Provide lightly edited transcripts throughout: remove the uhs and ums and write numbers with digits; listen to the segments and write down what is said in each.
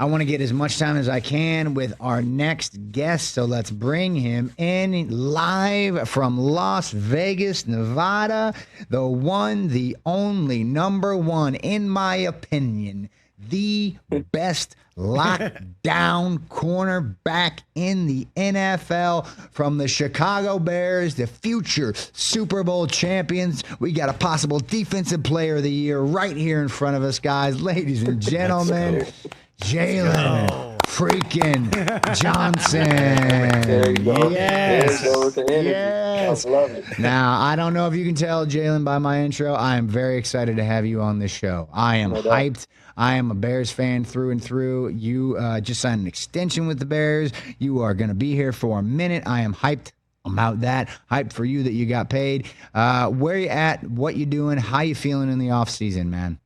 I want to get as much time as I can with our next guest, so let's bring him in live from Las Vegas, Nevada. The one, the only, number one, in my opinion, the best lockdown cornerback in the NFL, from the Chicago Bears, the future Super Bowl champions. We got a possible defensive player of the year right here in front of us, guys. Ladies and gentlemen, Jaylen freaking Johnson. There you go. Yes. There you go with the energy. Yes. I love it. Now, I don't know if you can tell, Jaylen, by my intro, I am very excited to have you on this show. I am hyped. I am a Bears fan through and through. You just signed an extension with the Bears. You are going to be here for a minute. I am hyped about that. Hyped for you that you got paid. Where you at? What you doing? How you feeling in the offseason, man?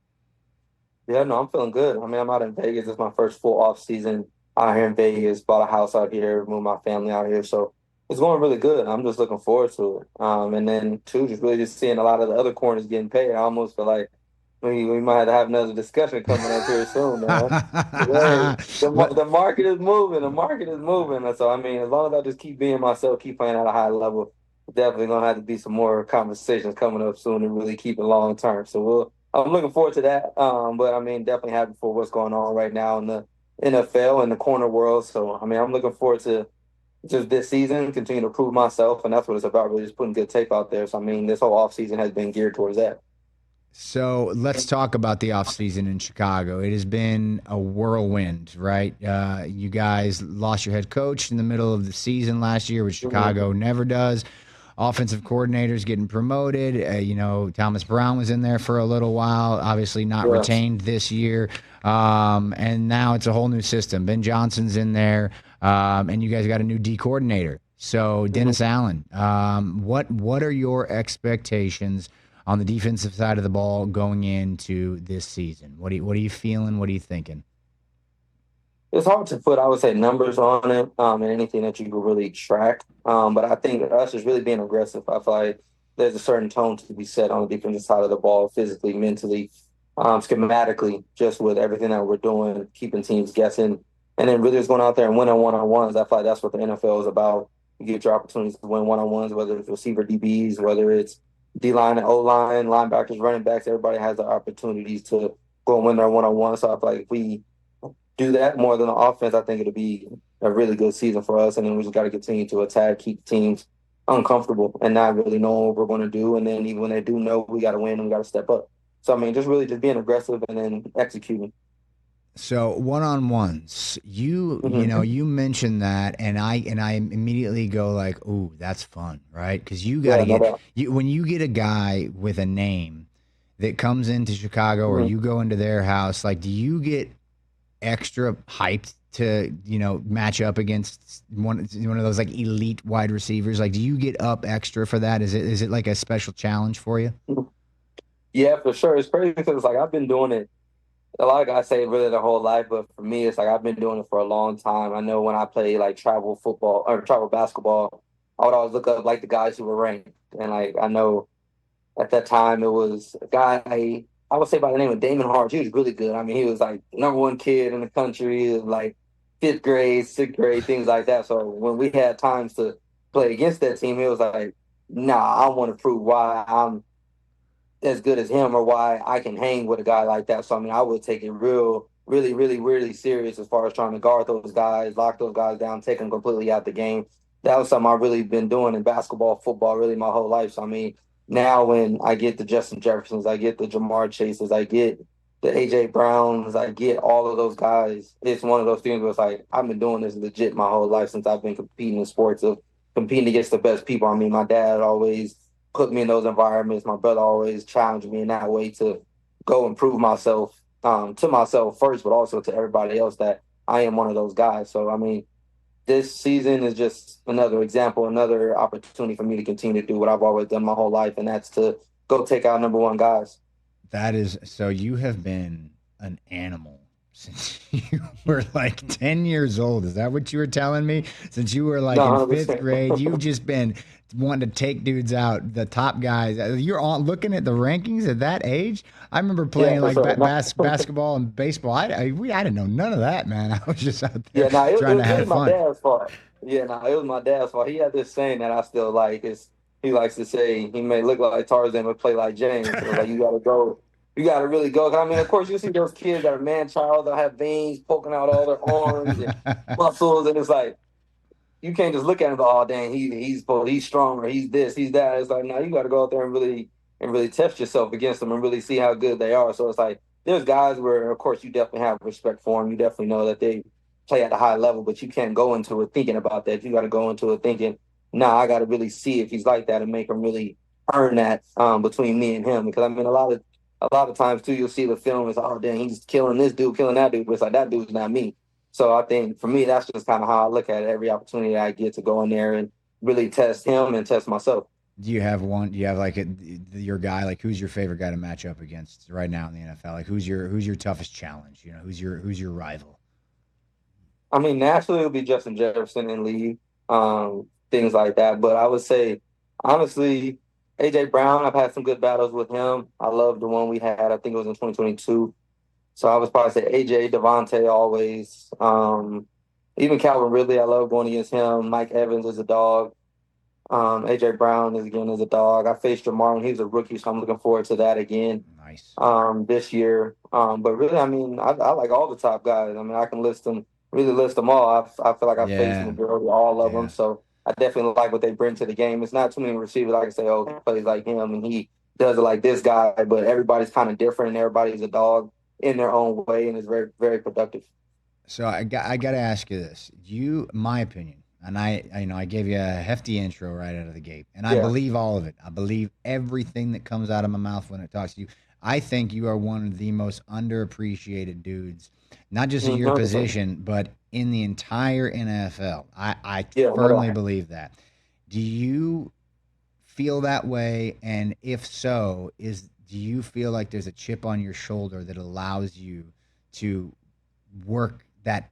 Yeah, no, I'm feeling good. I mean, I'm out in Vegas. It's my first full off season out here in Vegas. Bought a house out here, moved my family out here. So it's going really good. I'm just looking forward to it. And then, too, just seeing a lot of the other corners getting paid. I almost feel like we might have another discussion coming up here soon, man. The market is moving. The market is moving. And so, I mean, as long as I just keep being myself, keep playing at a high level, definitely going to have to be some more conversations coming up soon and really keep it long term. So I'm looking forward to that. But, I mean, definitely happy for what's going on right now in the NFL and the corner world. So, I mean, I'm looking forward to just this season, continue to prove myself. And that's what it's about, really just putting good tape out there. So, I mean, this whole offseason has been geared towards that. So let's talk about the offseason in Chicago. It has been a whirlwind, right? You guys lost your head coach in the middle of the season last year, which Chicago never does. Offensive coordinators getting promoted. Thomas Brown was in there for a little while, obviously not retained this year. And now it's a whole new system. Ben Johnson's in there, and you guys got a new D coordinator. So Dennis Allen, what are your expectations on the defensive side of the ball going into this season? What are you feeling? What are you thinking? It's hard to put, I would say, numbers on it and anything that you can really track. But I think us is really being aggressive. I feel like there's a certain tone to be set on the defensive side of the ball, physically, mentally, schematically, just with everything that we're doing, keeping teams guessing, and then really just going out there and winning one-on-ones. I feel like that's what the NFL is about. You get your opportunities to win one-on-ones, whether it's receiver DBs, whether it's D-line and O-line, linebackers, running backs. Everybody has the opportunities to go and win their one-on-one. So I feel like if we do that more than the offense, I think it'll be a really good season for us. And then we just got to continue to attack, keep teams uncomfortable and not really know what we're going to do. And then even when they do know, we got to win and we got to step up. So, I mean, just really just being aggressive and then executing. So one-on-ones, you mentioned that, and I immediately go like, ooh, that's fun, right? Because you got to when you get a guy with a name that comes into Chicago or you go into their house, like, do you get extra hyped to match up against one of those like elite wide receivers? Like, do you get up extra for that? Is it like a special challenge for you? Yeah, for sure. It's crazy because like I've been doing it. A lot of guys say really their whole life, but for me, it's like I've been doing it for a long time. I know when I play like travel football or travel basketball, I would always look up like the guys who were ranked. And like I know at that time it was a guy I would say by the name of Damon Hart. He was really good. I mean, he was like #1 kid in the country, like 5th grade, 6th grade, things like that. So when we had times to play against that team, it was like, nah, I want to prove why I'm as good as him or why I can hang with a guy like that. So, I mean, I would take it really serious as far as trying to guard those guys, lock those guys down, take them completely out the game. That was something I've really been doing in basketball, football, really my whole life. So, I mean, now when I get the Justin Jeffersons, I get the Jamar Chases, I get the A.J. Browns, I get all of those guys, it's one of those things where it's like, I've been doing this legit my whole life since I've been competing in sports, of competing against the best people. I mean, my dad always put me in those environments. My brother always challenged me in that way to go and prove myself to myself first, but also to everybody else that I am one of those guys. So, I mean, this season is just another example, another opportunity for me to continue to do what I've always done my whole life, and that's to go take out #1 guys. That is, so you have been an animal since you were like 10 years old. Is that what you were telling me? Since you were like No, in 100%. fifth grade, you've just been wanting to take dudes out, the top guys. You're on looking at the rankings at that age. I remember Yeah, playing for like sure. No, basketball and baseball. I didn't know none of that, man. I was just out there yeah, no, trying to it have was my fun. dad's fault. Yeah, no, it was my dad's fault. He had this saying that I still like. He likes to say he may look like Tarzan but play like James. So like you gotta go, you gotta really go. 'Cause, I mean, of course, you see those kids that are man child that have veins poking out all their arms and muscles, and it's like you can't just look at him and go, oh dang, he's strong or he's this, he's that. It's like, no, you got to go out there and really test yourself against them and really see how good they are. So it's like there's guys where, of course, you definitely have respect for them. You definitely know that they play at a high level, but you can't go into it thinking about that. You got to go into it thinking, nah, I got to really see if he's like that and make him really earn that between me and him. Because I mean, a lot of times too, you'll see the film is, oh dang, he's killing this dude, killing that dude, but it's like that dude's not me. So I think for me, that's just kind of how I look at it. Every opportunity I get to go in there and really test him and test myself. Do you have one? Do you have like your guy? Like, who's your favorite guy to match up against right now in the NFL? Like, who's your toughest challenge? You know, who's your rival? I mean, naturally, it would be Justin Jefferson and Lee, things like that. But I would say, honestly, AJ Brown, I've had some good battles with him. I love the one we had. I think it was in 2022. So I would probably say AJ, Devontae always. Even Calvin Ridley, I love going against him. Mike Evans is a dog. AJ Brown is a dog. I faced Jamar when he was a rookie, so I'm looking forward to that again Nice. this year. But really, I mean, I like all the top guys. I mean, I can really list them all. I feel like I've faced the Yeah, majority of all of them. yeah. So I definitely like what they bring to the game. It's not too many receivers I can say, oh, he plays like him and he does it like this guy. But everybody's kind of different and everybody's a dog in their own way and is very, very productive. So I got to ask you this. My opinion, and I gave you a hefty intro right out of the gate, and I Yeah. believe all of it. I believe everything that comes out of my mouth when it talks to you. I think you are one of the most underappreciated dudes, not just in your 100%. position, but in the entire NFL. I Yeah, no firmly doubt. believe that. Do you feel that way? And if so, do you feel like there's a chip on your shoulder that allows you to work that,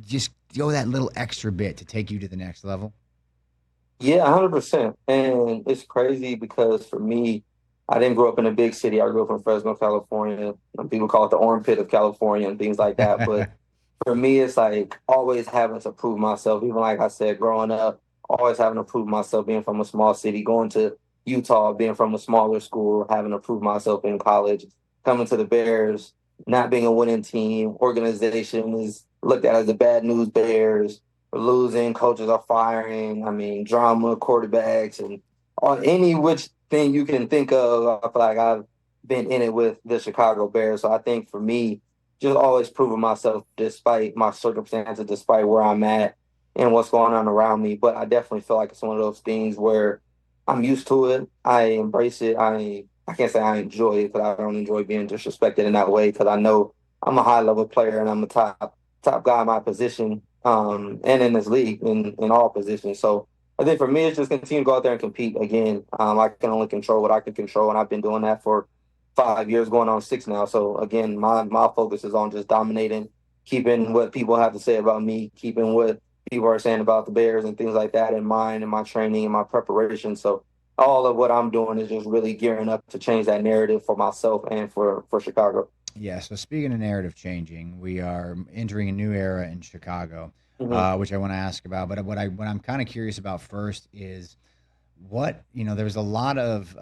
just go that little extra bit to take you to the next level? Yeah, 100%. And it's crazy because for me, I didn't grow up in a big city. I grew up in Fresno, California. And people call it the armpit of California and things like that. But for me, it's like always having to prove myself. Even like I said, growing up, always having to prove myself, being from a small city, going to Utah, being from a smaller school, having to prove myself in college, coming to the Bears, not being a winning team. Organization is looked at as the bad news Bears. We're losing, coaches are firing. I mean, drama, quarterbacks, and on any which thing you can think of, I feel like I've been in it with the Chicago Bears. So I think for me, just always proving myself despite my circumstances, despite where I'm at and what's going on around me. But I definitely feel like it's one of those things where I'm used to it. I embrace it. I can't say I enjoy it because I don't enjoy being disrespected in that way because I know I'm a high level player and I'm a top guy in my position and in this league in all positions. So I think for me, it's just continue to go out there and compete again. I can only control what I can control, and I've been doing that for 5 years, going on 6 now. So again, my focus is on just dominating, keeping what people have to say about me, keeping what people are saying about the Bears and things like that in mind, and my training and my preparation. So all of what I'm doing is just really gearing up to change that narrative for myself and for Chicago. Yeah. So speaking of narrative changing, we are entering a new era in Chicago, Hmm. which I want to ask about. But what I'm kind of curious about first is there was a lot of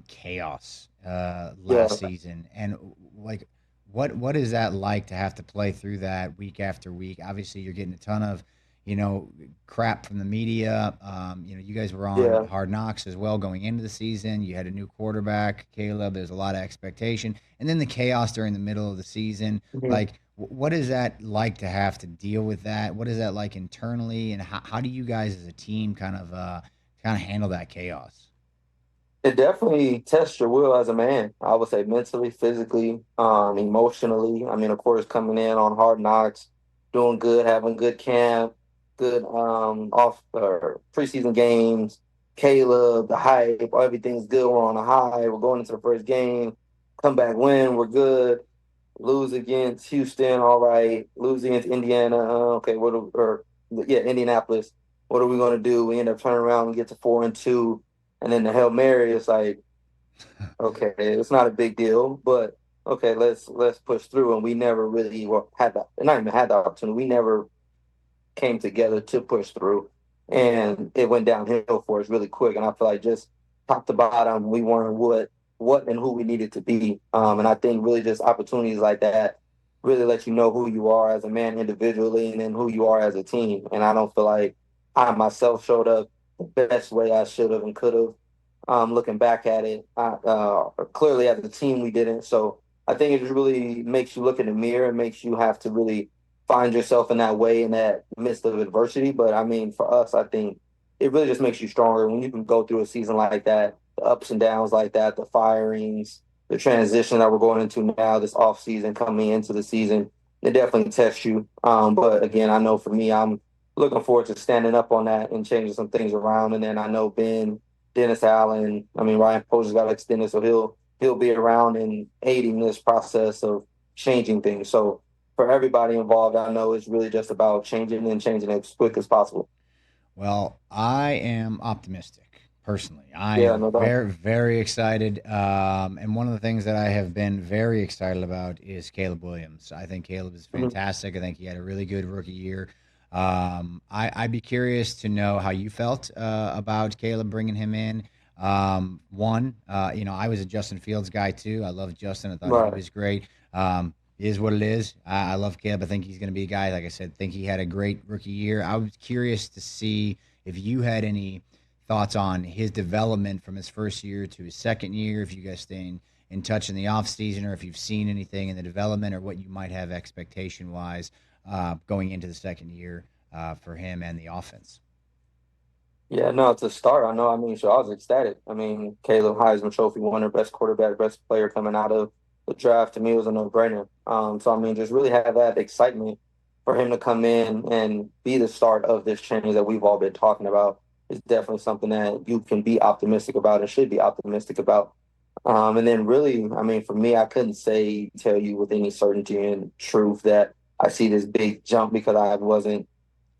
chaos Yeah. last season, and like what is that like to have to play through that week after week? Obviously, you're getting a ton of crap from the media. You guys were on Yeah. Hard Knocks as well going into the season. You had a new quarterback, Caleb. There's a lot of expectation, and then the chaos during the middle of the season. Mhm. Like, what is that like to have to deal with that? What is that like internally, and how do you guys as a team kind of handle that chaos? It definitely tests your will as a man. I would say mentally, physically, emotionally. I mean, of course, coming in on Hard Knocks, doing good, having good camp, good off or preseason games. Caleb, the hype, everything's good. We're on a high. We're going into the first game. Come back, win. We're good. lose against Houston, all right. Lose against Indiana, okay. Indianapolis. What are we going to do? We end up turning around and get to 4-2, and then the Hail Mary is like, okay, it's not a big deal, but okay, let's push through. And we never really not even had the opportunity. We never came together to push through, and it went downhill for us really quick. And I feel like just top to bottom, we weren't what and who we needed to be. And I think really just opportunities like that really let you know who you are as a man individually, and then who you are as a team. And I don't feel like I myself showed up the best way I should have and could have. Looking back at it, clearly as a team we didn't. So I think it just really makes you look in the mirror and makes you have to really find yourself in that way in that midst of adversity. But I mean, for us, I think it really just makes you stronger when you can go through a season like that, the ups and downs like that, the firings, the transition that we're going into now, this off season coming into the season. It definitely tests you. But again, I know for me, I'm looking forward to standing up on that and changing some things around. And then I know Dennis Allen, Ryan Post got extended, so he'll be around and aiding this process of changing things. So for everybody involved, I know it's really just about changing as quick as possible. Well, I am optimistic personally. I Yeah, am no doubt. very, very excited. And one of the things that I have been very excited about is Caleb Williams. I think Caleb is fantastic. I think he had a really good rookie year. I'd be curious to know how you felt about Caleb bringing him in. I was a Justin Fields guy too. I love Justin. I thought he was great. It is what it is. I love Caleb. I think he's going to be a guy, like I said, think he had a great rookie year. I was curious to see if you had any thoughts on his development from his first year to his second year, if you guys stay in touch in the offseason, or if you've seen anything in the development or what you might have expectation-wise going into the second year for him and the offense. Yeah, no, to start, I was ecstatic. Caleb Heisman Trophy winner, best quarterback, best player coming out of the draft, to me was a no-brainer. Just really have that excitement for him to come in and be the start of this change that we've all been talking about is definitely something that you can be optimistic about and should be optimistic about. And then really, for me, I couldn't tell you with any certainty and truth that I see this big jump because I wasn't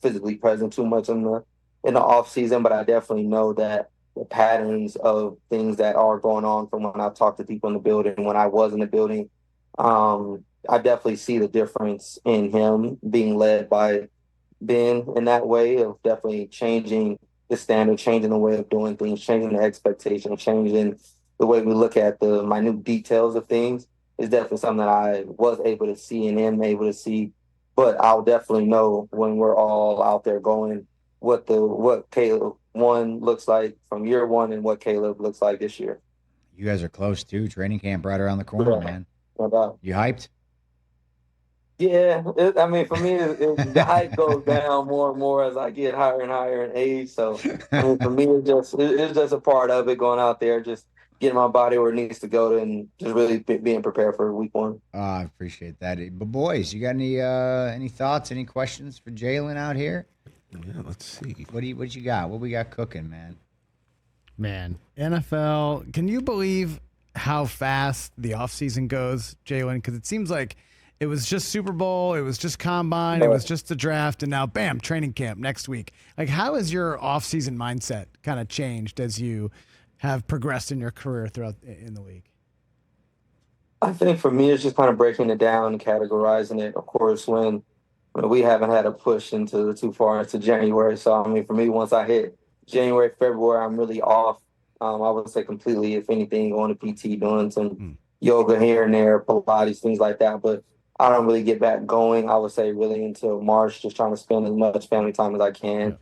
physically present too much in the off season, but I definitely know that the patterns of things that are going on from when I talk to people in the building, when I was in the building, I definitely see the difference in him being led by Ben in that way of definitely changing the standard, changing the way of doing things, changing the expectation, changing the way we look at the minute details of things is definitely something that I was able to see and am able to see. But I'll definitely know when we're all out there going what Caleb one looks like from year one and what Caleb looks like this year. You guys are close too. Training camp right around the corner, man. No doubt. You hyped? Yeah, for me, the hype goes down more and more as I get higher and higher in age. So, for me, it's just a part of it going out there, just getting my body where it needs to go and just really being prepared for week one. I appreciate that. But boys, you got any thoughts, any questions for Jaylen out here? Yeah, let's see. What you got? What we got cooking, man? Man, NFL, can you believe how fast the offseason goes, Jaylen? Because it seems like it was just Super Bowl, it was just Combine, it was just the draft, and now, bam, training camp next week. Like, how has your offseason mindset kind of changed as you have progressed in your career throughout in the league? I think for me, it's just kind of breaking it down and categorizing it. Of course, when we haven't had a push into too far into January. So, for me, once I hit January, February, I'm really off. I would say completely, if anything, going to PT, doing some yoga here and there, Pilates, things like that. But I don't really get back going, I would say, really until March, just trying to spend as much family time as I can.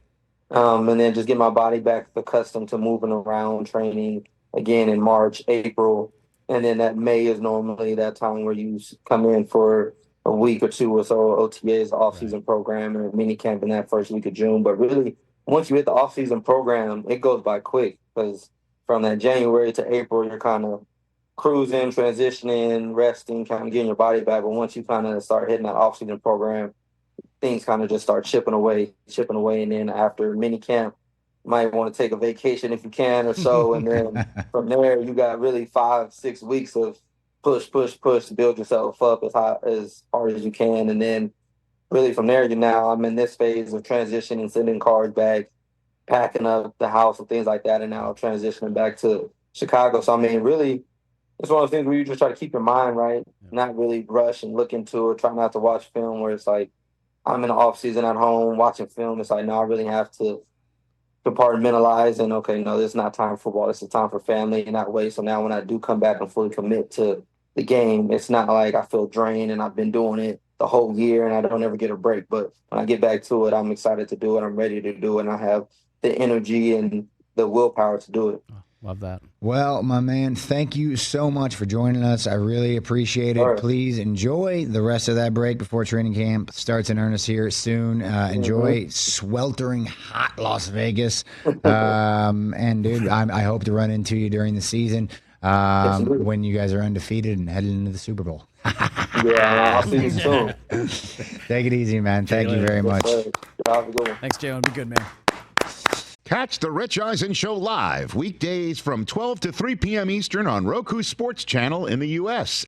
And then just get my body back accustomed to moving around, training again in March, April. And then that May is normally that time where you come in for a week or two or so, OTAs, off-season program, and mini camp in that first week of June. But really, once you hit the off-season program, it goes by quick because from that January to April, you're kind of cruising, transitioning, resting, kind of getting your body back. But once you kind of start hitting that off-season program, things kind of just start chipping away. And then after mini camp, you might want to take a vacation if you can or so. And then from there, you got really 5-6 weeks of push, to build yourself up as hard as you can. And then really from there, I'm in this phase of transitioning, sending cards back, packing up the house and things like that, and now transitioning back to Chicago. So, I mean, really, it's one of those things where you just try to keep your mind right, not really rush and look into it, try not to watch film where it's like, I'm in the off season at home watching film. It's like, no, I really have to compartmentalize and, okay, no, this is not time for football. This is time for family and that way. So now when I do come back and fully commit to the game, it's not like I feel drained and I've been doing it the whole year and I don't ever get a break. But when I get back to it, I'm excited to do it. I'm ready to do it. And I have the energy and the willpower to do it. Love that. Well, my man, thank you so much for joining us. I really appreciate it. Right. Please enjoy the rest of that break before training camp starts in earnest here soon. Enjoy sweltering hot Las Vegas. And, dude, I hope to run into you during the season when you guys are undefeated and headed into the Super Bowl. Yeah, I'll see you soon. Take it easy, man. Thank you very much. Have a good one. Thanks, Jaylen. Be good, man. Catch the Rich Eisen Show live weekdays from 12 to 3 p.m. Eastern on Roku Sports Channel in the U.S.